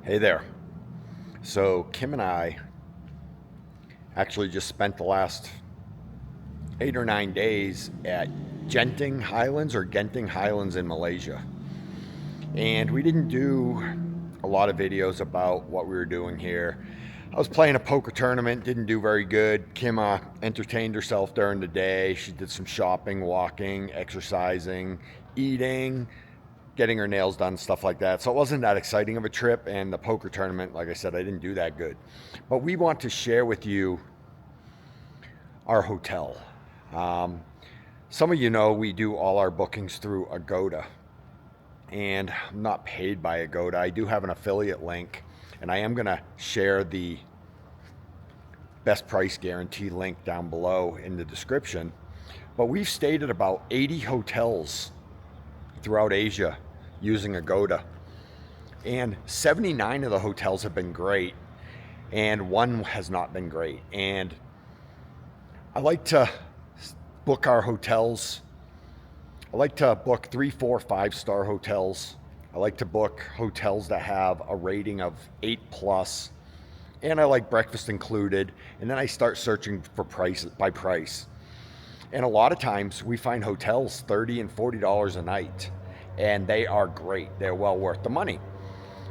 Hey there. So Kim and I actually just spent the last 8 or 9 days at Genting Highlands or Genting Highlands in Malaysia. And we didn't do a lot of videos about what we were doing here. I was playing a poker tournament, didn't do very good. Kim entertained herself during the day. She did some shopping, walking, exercising, eating, getting her nails done, stuff like that. So it wasn't that exciting of a trip. And the poker tournament, like I said, I didn't do that good. But we want to share with you our hotel. Um, some of you know we do all our bookings through Agoda. And I'm not paid by Agoda. I do have an affiliate link, and I am going to share the best price guarantee link down below in the description. But we've stayed at about 80 hotels throughout Asia using Agoda. And 79 of the hotels have been great, and one has not been great. And I like to book our hotels. I like to book 3, 4, 5-star hotels. I like to book hotels that have a rating of 8 plus. And I like breakfast included. And then I start searching for price by price. And a lot of times we find hotels $30 and $40 a night. And they are great. They're well worth the money.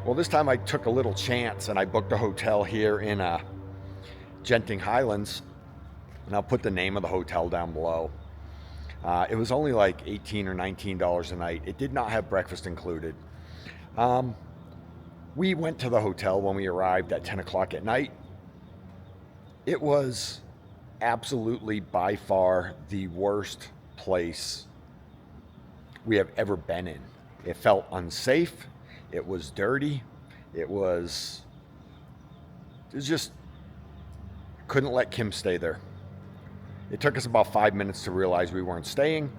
Well, this time I took a little chance and I booked a hotel here in Genting Highlands. And I'll put the name of the hotel down below. It was only like $18 or $19 a night. It did not have breakfast included. We went to the hotel when we arrived at 10 o'clock at night. It was absolutely by far the worst place we have ever been in. It felt unsafe. It was dirty. It was just, couldn't let Kim stay there. It took us about 5 minutes to realize we weren't staying,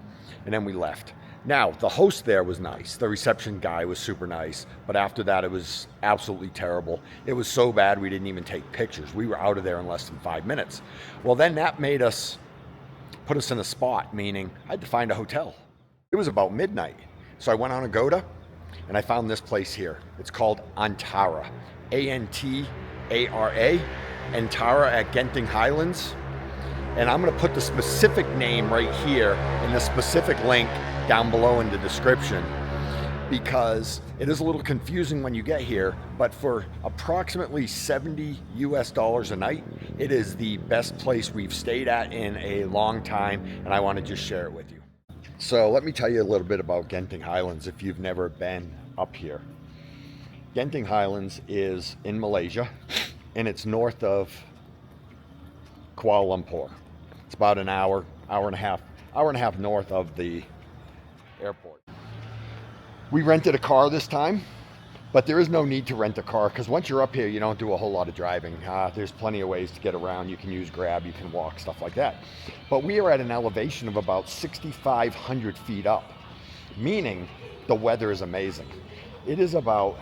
and then we left. Now, the host there was nice. The reception guy was super nice, but after that, it was absolutely terrible. It was so bad we didn't even take pictures. We were out of there in less than 5 minutes. Well, then that put us in a spot, meaning I had to find a hotel. It was about midnight, so I went on Agoda, and I found this place here. It's called Antara, Antara, Antara at Genting Highlands. And I'm going to put the specific name right here and the specific link down below in the description, because it is a little confusing when you get here, but for approximately $70 US a night, it is the best place we've stayed at in a long time, and I want to just share it with you. So let me tell you a little bit about Genting Highlands if you've never been up here. Genting Highlands is in Malaysia, and it's north of Kuala Lumpur. It's about an hour and a half north of the airport. We rented a car this time, but there is no need to rent a car because once you're up here, you don't do a whole lot of driving. There's plenty of ways to get around. You can use Grab, you can walk, stuff like that. But we are at an elevation of about 6,500 feet up, meaning the weather is amazing. It is about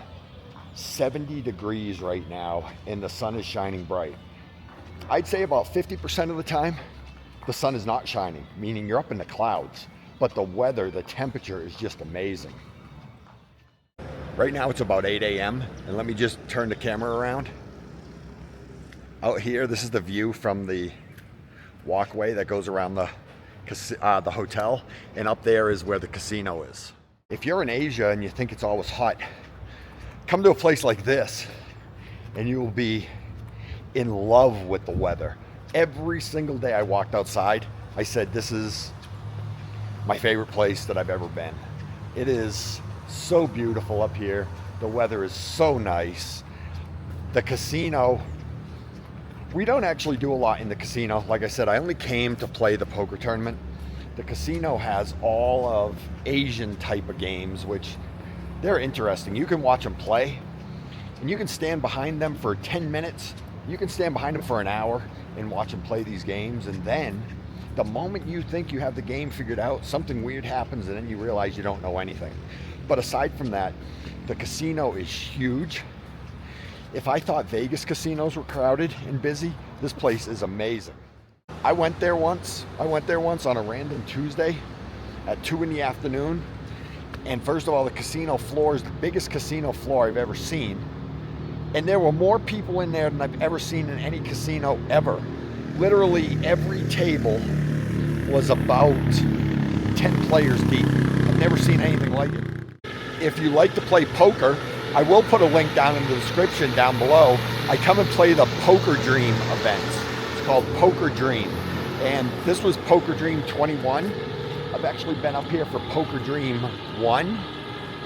70 degrees right now, and the sun is shining bright. I'd say about 50% of the time, the sun is not shining, meaning you're up in the clouds, but the weather, the temperature is just amazing. Right now it's about 8 a.m. and let me just turn the camera around. Out here, this is the view from the walkway that goes around the hotel, and up there is where the casino is. If you're in Asia and you think it's always hot, come to a place like this and you will be in love with the weather. Every single day I walked outside, I said, this is my favorite place that I've ever been. It is so beautiful up here. The weather is so nice. The casino, we don't actually do a lot in the casino. Like I said, I only came to play the poker tournament. The casino has all of Asian type of games, which they're interesting. You can watch them play, and you can stand behind them for 10 minutes. You can stand behind them for an hour and watch them play these games, and then the moment you think you have the game figured out, something weird happens, and then you realize you don't know anything. But aside from that, the casino is huge. If I thought Vegas casinos were crowded and busy, this place is amazing. I went there once on a random Tuesday at 2 in the afternoon. And first of all, the casino floor is the biggest casino floor I've ever seen. And there were more people in there than I've ever seen in any casino ever. Literally every table was about 10 players deep. I've never seen anything like it. If you like to play poker, I will put a link down in the description down below. I come and play the Poker Dream events. It's called Poker Dream. And this was Poker Dream 21. I've actually been up here for Poker Dream 1.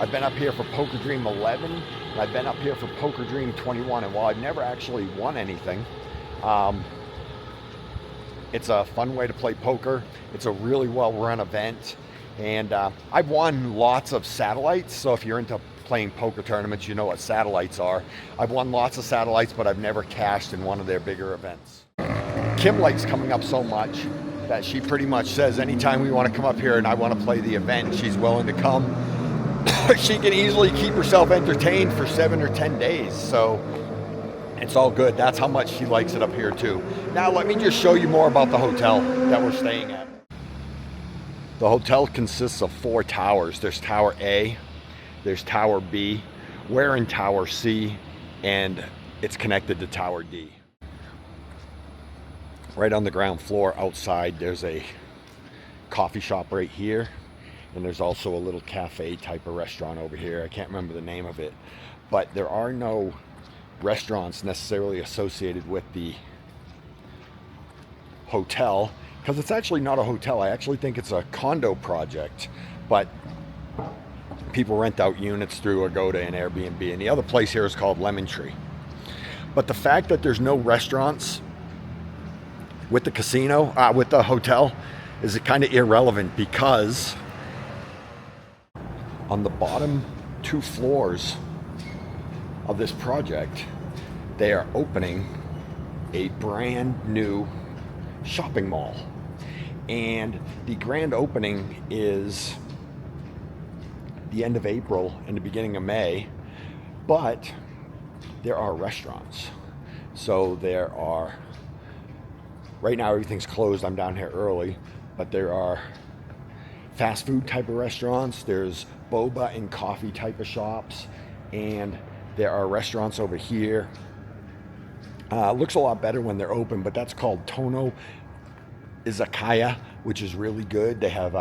I've been up here for Poker Dream 11. And I've been up here for Poker Dream 21. And while I've never actually won anything, it's a fun way to play poker. It's a really well-run event. And I've won lots of satellites. So if you're into playing poker tournaments, you know what satellites are. I've won lots of satellites, but I've never cashed in one of their bigger events. Kim likes coming up so much that she pretty much says anytime we want to come up here and I want to play the event, she's willing to come. She can easily keep herself entertained for 7 or 10 days. So it's all good. That's how much she likes it up here too. Now let me just show you more about the hotel that we're staying at. The hotel consists of 4 towers. There's Tower A, there's Tower B, we're in Tower C, and it's connected to Tower D. Right on the ground floor outside, there's a coffee shop right here, and there's also a little cafe type of restaurant over here. I can't remember the name of it, but there are no restaurants necessarily associated with the hotel, because it's actually not a hotel. I actually think it's a condo project, but people rent out units through Agoda and Airbnb, and the other place here is called Lemon Tree. But the fact that there's no restaurants with the casino, with the hotel, is kind of irrelevant, because on the bottom 2 floors of this project, they are opening a brand new shopping mall. And the grand opening is the end of April and the beginning of May, but there are restaurants. So there are, right now everything's closed, I'm down here early, but there are fast food type of restaurants, there's boba and coffee type of shops, and there are restaurants over here. Looks a lot better when they're open, but that's called Tono Izakaya, which is really good. They have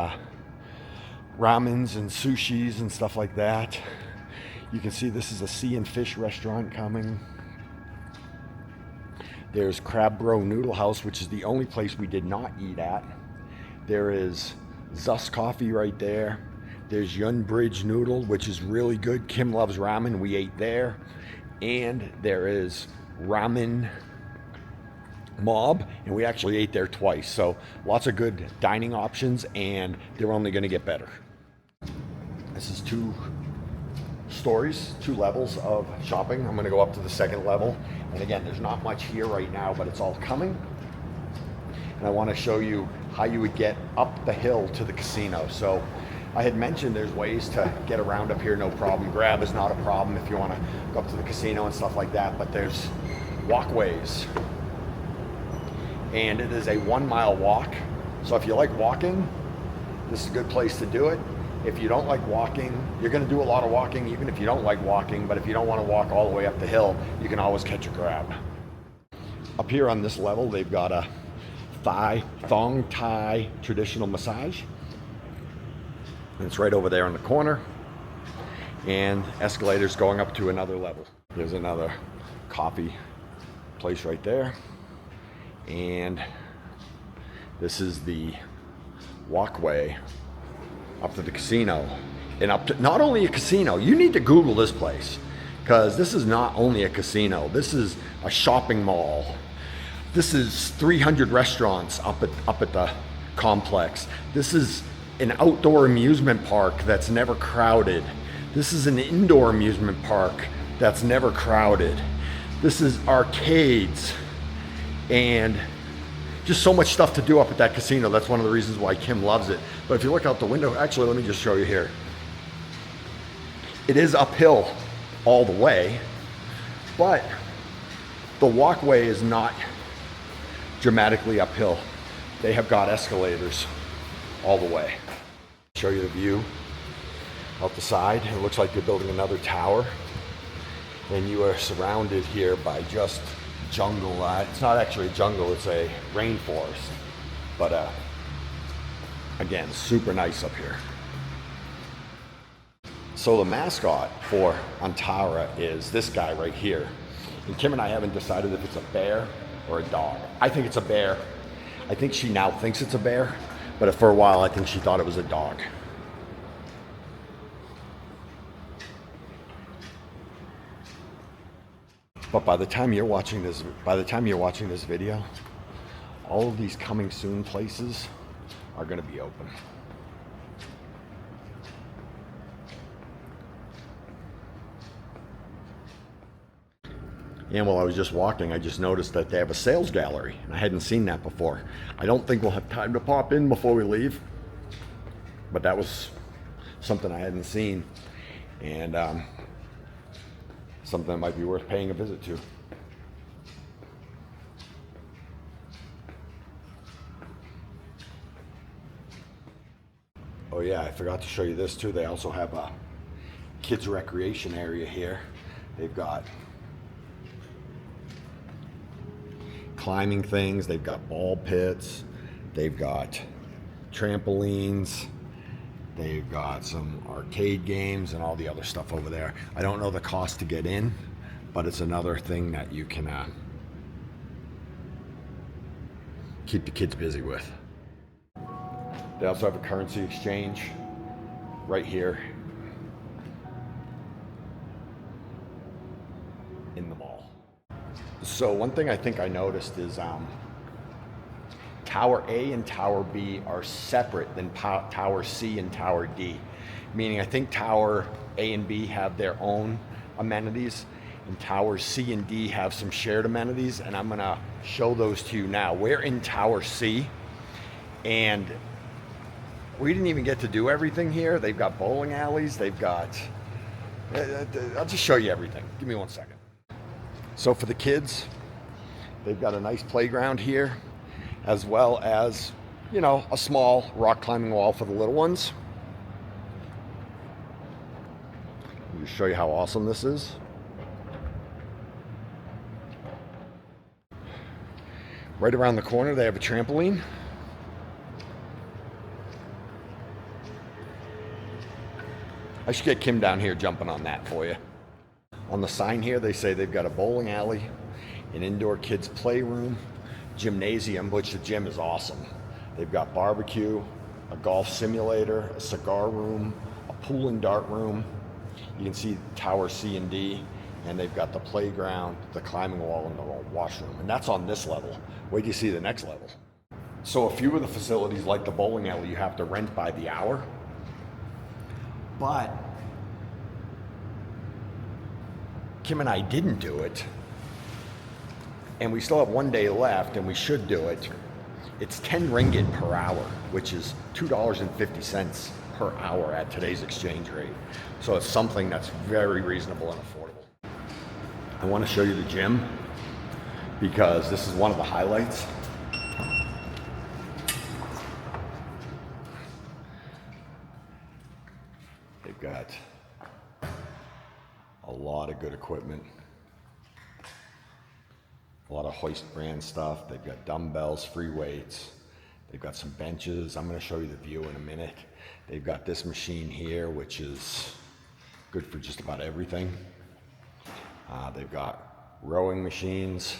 ramens and sushis and stuff like that. You can see this is a sea and fish restaurant coming. There's Crab Bro Noodle House, which is the only place we did not eat at. There is Zus Coffee right there. There's Yun Bridge Noodle, which is really good. Kim loves ramen. We ate there. And there is Ramen Mob, and we actually ate there twice. So lots of good dining options, and they're only going to get better. This is 2 stories, 2 levels of shopping. I'm going to go up to the 2nd level. And again, there's not much here right now, but it's all coming. And I want to show you how you would get up the hill to the casino. So I had mentioned there's ways to get around up here, no problem. Grab is not a problem if you want to go up to the casino and stuff like that, but there's walkways. And it is a 1-mile walk. So if you like walking, this is a good place to do it. If you don't like walking, you're going to do a lot of walking even if you don't like walking, but if you don't want to walk all the way up the hill, you can always catch a grab. Up here on this level, they've got a thong Thai traditional massage. And it's right over there in the corner. And escalators going up to another level. There's another coffee place right there. And this is the walkway up to the casino. And up to, not only a casino, you need to Google this place, because this is not only a casino, this is a shopping mall. This is 300 restaurants up at the complex. This is an outdoor amusement park that's never crowded. This is an indoor amusement park that's never crowded. This is arcades and just so much stuff to do up at that casino. That's one of the reasons why Kim loves it. But if you look out the window, actually, let me just show you here. It is uphill all the way, but the walkway is not dramatically uphill. They have got escalators all the way. Show you the view out the side. It looks like they're building another tower. and you are surrounded here by just jungle. It's not actually a jungle, it's a rainforest. But again, super nice up here. So the mascot for Antara is this guy right here. And Kim and I haven't decided if it's a bear or a dog. I think it's a bear. I think she now thinks it's a bear, but for a while I think she thought it was a dog. But by the time you're watching this video, all of these coming soon places are going to be open. And while I was just walking, I just noticed that they have a sales gallery, and I hadn't seen that before. I don't think we'll have time to pop in before we leave, but that was something I hadn't seen, and something that might be worth paying a visit to. Oh yeah, I forgot to show you this too. They also have a kids recreation area here. They've got climbing things, they've got ball pits, they've got trampolines, they've got some arcade games and all the other stuff over there. I don't know the cost to get in, but it's another thing that you can keep the kids busy with. They also have a currency exchange right here in the mall. So one thing I think I noticed is Tower A and Tower B are separate than Tower C and Tower D. Meaning I think Tower A and B have their own amenities, and Tower C and D have some shared amenities, and I'm gonna show those to you now. We're in Tower C, and we didn't even get to do everything here. They've got bowling alleys, they've got, I'll just show you everything. Give me 1 second. So for the kids, they've got a nice playground here, as well as, you know, a small rock climbing wall for the little ones. Let me show you how awesome this is. Right around the corner, they have a trampoline. I should get Kim down here jumping on that for you. On the sign here, they say they've got a bowling alley, an indoor kids playroom, gymnasium, which the gym is awesome. They've got barbecue, a golf simulator, a cigar room, a pool and dart room. You can see Tower C and D, and they've got the playground, the climbing wall, and the washroom. And that's on this level. Wait till you see the next level. So a few of the facilities, like the bowling alley, you have to rent by the hour. But Kim and I didn't do it, and we still have 1 day left, and we should do it. It's 10 ringgit per hour, which is $2.50 per hour at today's exchange rate. So it's something that's very reasonable and affordable. I want to show you the gym because this is one of the highlights. They've got a lot of good equipment, a lot of Hoist brand stuff. They've got dumbbells, free weights. They've got some benches. I'm going to show you the view in a minute. They've got this machine here, which is good for just about everything. They've got rowing machines.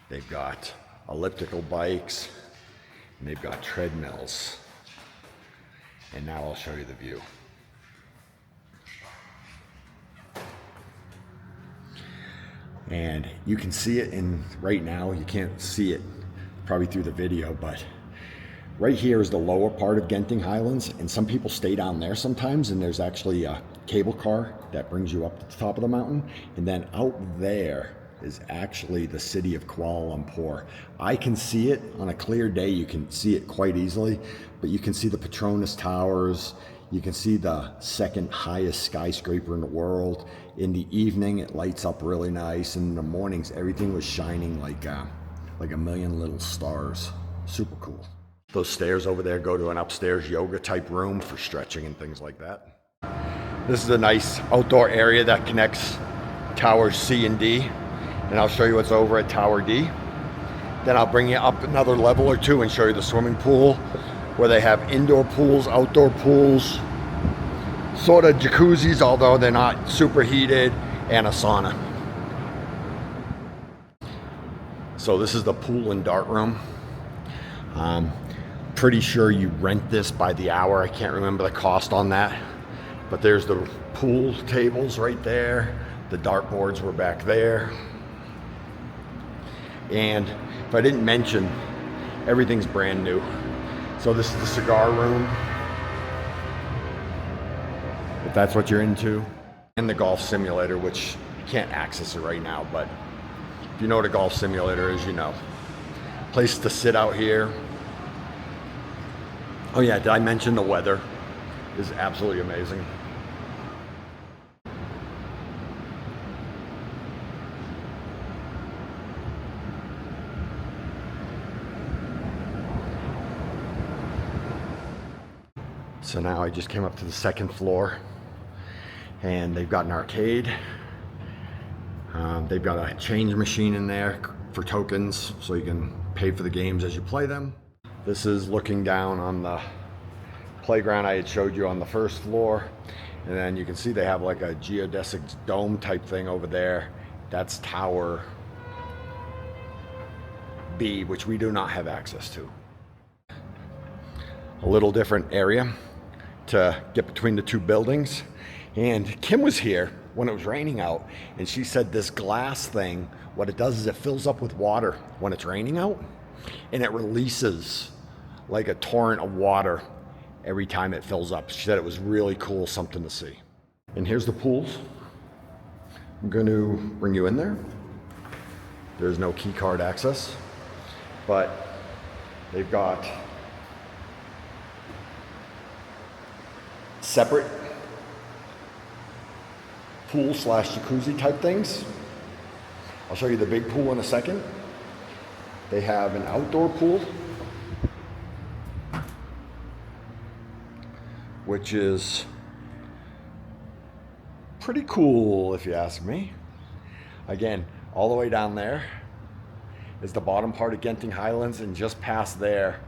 They've got elliptical bikes, and they've got treadmills. And now I'll show you the view. And you can see it right now, you can't see it probably through the video, but right here is the lower part of Genting Highlands, and some people stay down there sometimes, and there's actually a cable car that brings you up to the top of the mountain, and then out there is actually the city of Kuala Lumpur. I can see it on a clear day, you can see it quite easily, but you can see the Petronas Towers, you can see the second highest skyscraper in the world. In the evening, it lights up really nice, and in the mornings, everything was shining like a million little stars. Super cool. Those stairs over there go to an upstairs yoga type room for stretching and things like that. This is a nice outdoor area that connects towers C and D, and I'll show you what's over at Tower D. Then I'll bring you up another level or two and show you the swimming pool, where they have indoor pools, outdoor pools, sort of jacuzzis, although they're not super heated, and a sauna. So this is the pool and dart room. Pretty sure you rent this by the hour. I can't remember the cost on that. But there's the pool tables right there. The dart boards were back there. And if I didn't mention, everything's brand new. So this is the cigar room, if that's what you're into. And the golf simulator, which you can't access it right now, but if you know what a golf simulator is, you know. Place to sit out here. Oh yeah, did I mention the weather is absolutely amazing. So now I just came up to the second floor, and they've got an arcade. They've got a change machine in there for tokens, so you can pay for the games as you play them. This is looking down on the playground I had showed you on the first floor. And then you can see they have like a geodesic dome type thing over there. That's Tower B, which we do not have access to. A little different area to get between the two buildings. And Kim was here when it was raining out, and she said this glass thing, what it does is it fills up with water when it's raining out, and it releases like a torrent of water every time it fills up. She said it was really cool, something to see. And here's the pools. I'm going to bring you in there. There's no key card access, but they've got separate pool slash jacuzzi type things. I'll show you the big pool in a second. They have an outdoor pool, which is pretty cool if you ask me. Again, all the way down there is the bottom part of Genting Highlands, and just past there,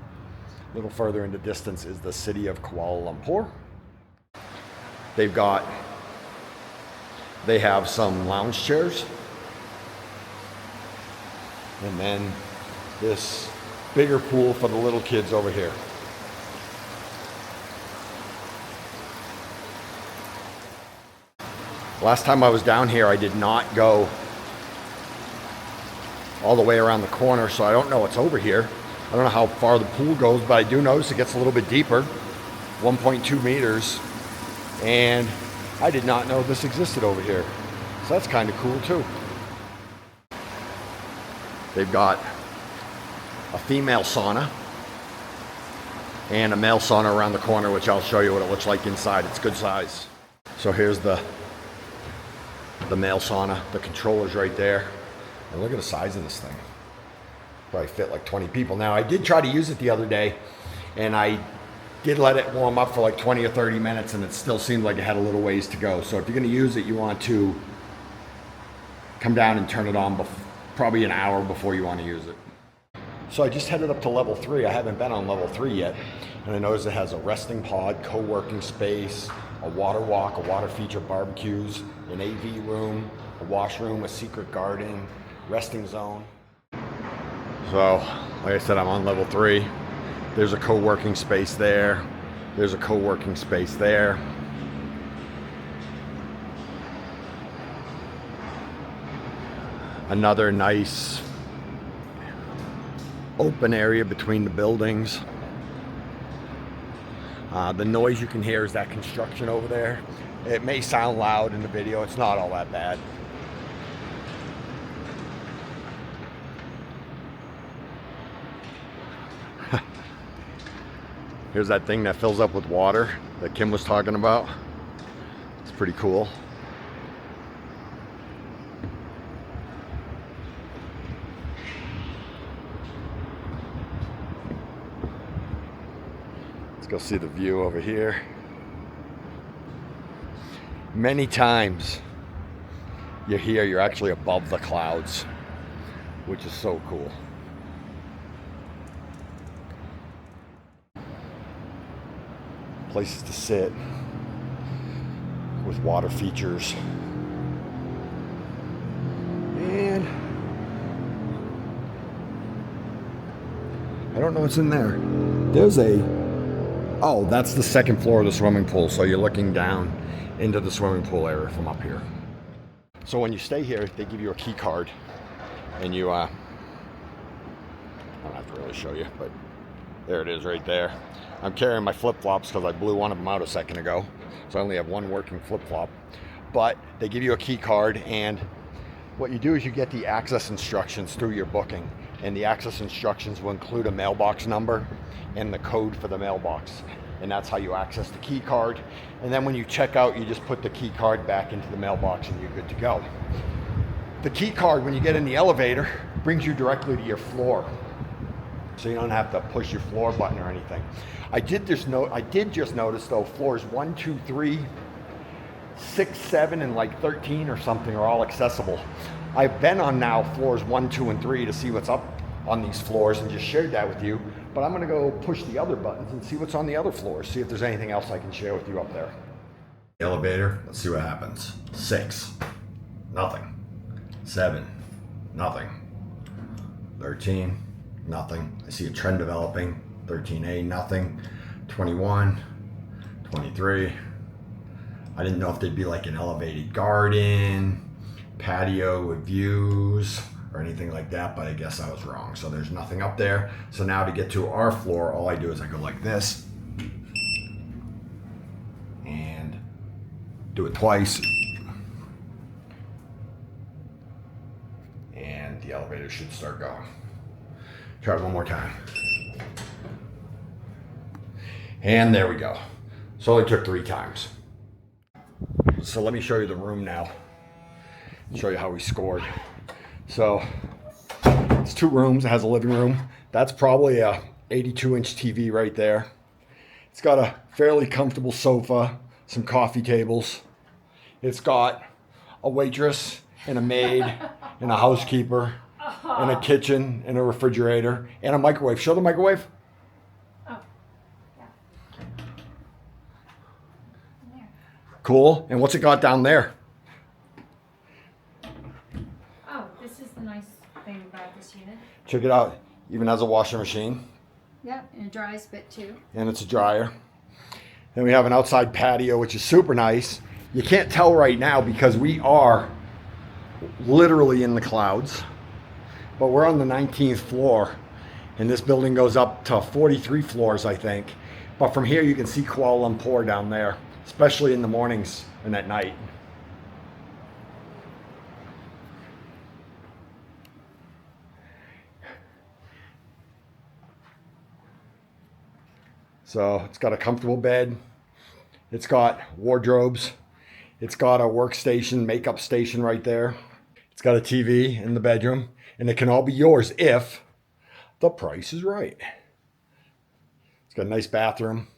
a little further in the distance, is the city of Kuala Lumpur. They have some lounge chairs, and then this bigger pool for the little kids over here. Last time I was down here, I did not go all the way around the corner, so I don't know what's over here. I don't know how far the pool goes, but I do notice it gets a little bit deeper, 1.2 meters, and I did not know this existed over here. So that's kind of cool too. They've got a female sauna and a male sauna around the corner, which I'll show you what it looks like inside. It's good size. So here's the male sauna. The controller's right there. And look at the size of this thing. Probably fit like 20 people. Now, I did try to use it the other day, and I did let it warm up for like 20 or 30 minutes, and it still seemed like it had a little ways to go. So if you're going to use it, you want to come down and turn it on probably an hour before you want to use it. So I just headed up to level 3. I haven't been on level 3 yet, and I noticed it has a resting pod, co-working space, a water walk, a water feature barbecues, an AV room, a washroom, a secret garden, resting zone. So, like I said, I'm on level 3. There's a co-working space there. There's a co-working space there. Another nice open area between the buildings. The noise you can hear is that construction over there. It may sound loud in the video. It's not all that bad. Here's that thing that fills up with water that Kim was talking about. It's pretty cool. Let's go see the view over here. Many times you're here, you're actually above the clouds, which is so cool. Places to sit with water features. And I don't know what's in there. There's oh, that's the second floor of the swimming pool. So you're looking down into the swimming pool area from up here. So when you stay here, they give you a key card, and you, I don't have to really show you, but there it is right there. I'm carrying my flip-flops because I blew one of them out a second ago. So I only have one working flip-flop. But they give you a key card, and what you do is you get the access instructions through your booking. And the access instructions will include a mailbox number and the code for the mailbox. And that's how you access the key card. And then when you check out, you just put the key card back into the mailbox and you're good to go. The key card, when you get in the elevator, brings you directly to your floor. So you don't have to push your floor button or anything. I did just notice though, floors 1, 2, 3, 6, 7, and like 13 or something are all accessible. I've been on now floors 1, 2, and 3 to see what's up on these floors and just shared that with you. But I'm gonna go push the other buttons and see what's on the other floors, see if there's anything else I can share with you up there. Elevator, let's see what happens. 6, nothing. 7, nothing. 13, nothing. I see a trend developing. 13A, nothing. 21, 23. I didn't know if there'd be like an elevated garden, patio with views, or anything like that, but I guess I was wrong. So there's nothing up there. So now to get to our floor, all I do is I go like this and do it twice. And the elevator should start going. Try it one more time. And there we go. So it took 3 times. So let me show you the room now. Show you how we scored. So it's 2 rooms. It has a living room. That's probably a 82-inch TV right there. It's got a fairly comfortable sofa, some coffee tables. It's got a waitress and a maid and a housekeeper and a kitchen and a refrigerator and a microwave. Show the microwave. Oh, yeah. There. Cool. And what's it got down there? Oh, this is the nice thing about this unit. Check it out. Even has a washer machine. Yep, and it dries a bit too. And it's a dryer. Then we have an outside patio, which is super nice. You can't tell right now because we are literally in the clouds, but we're on the 19th floor, and this building goes up to 43 floors, I think. But from here, you can see Kuala Lumpur down there, especially in the mornings and at night. So it's got a comfortable bed. It's got wardrobes. It's got a workstation, makeup station right there. It's got a TV in the bedroom, and it can all be yours if the price is right. It's got a nice bathroom.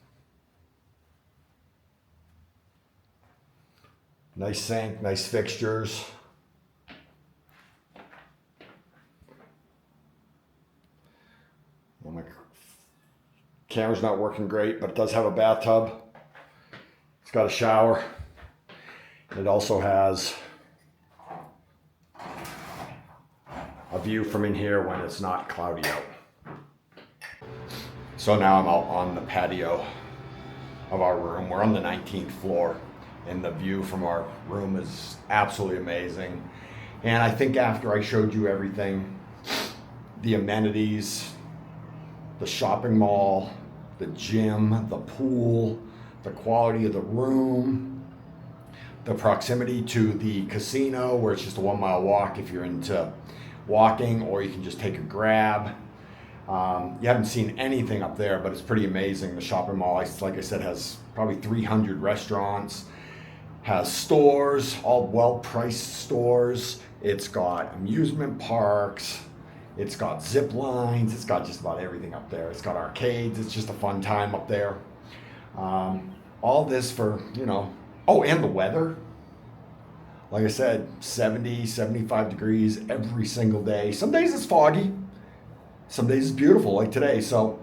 Nice sink, nice fixtures. Well, my camera's not working great, but it does have a bathtub. It's got a shower. It also has a view from in here when it's not cloudy out. So now I'm out on the patio of our room. We're on the 19th floor, and the view from our room is absolutely amazing. And I think after I showed you everything, the amenities, the shopping mall, the gym, the pool, the quality of the room, the proximity to the casino, where it's just a 1 mile walk if you're into walking, or you can just take a grab. You haven't seen anything up there, but it's pretty amazing. The shopping mall, like I said, has probably 300 restaurants, has stores, all well-priced stores. It's got amusement parks. It's got zip lines. It's got just about everything up there. It's got arcades. It's just a fun time up there. All this for, oh, and the weather. Like I said, 70, 75 degrees every single day. Some days it's foggy, some days it's beautiful like today. So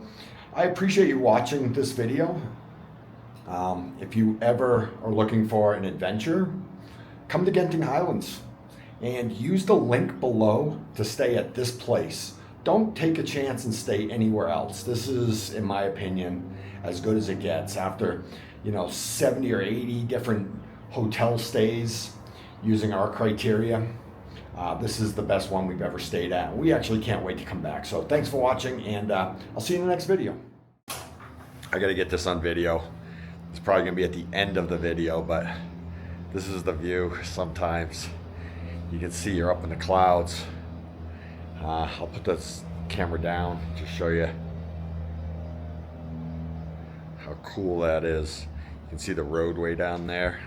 I appreciate you watching this video. If you ever are looking for an adventure, come to Genting Highlands and use the link below to stay at this place. Don't take a chance and stay anywhere else. This is, in my opinion, as good as it gets. After, 70 or 80 different hotel stays using our criteria, this is the best one we've ever stayed at. We actually can't wait to come back. So thanks for watching, and I'll see you in the next video. I gotta get this on video. It's probably gonna be at the end of the video, but this is the view. Sometimes you can see you're up in the clouds. I'll put this camera down to show you how cool that is. You can see the roadway down there.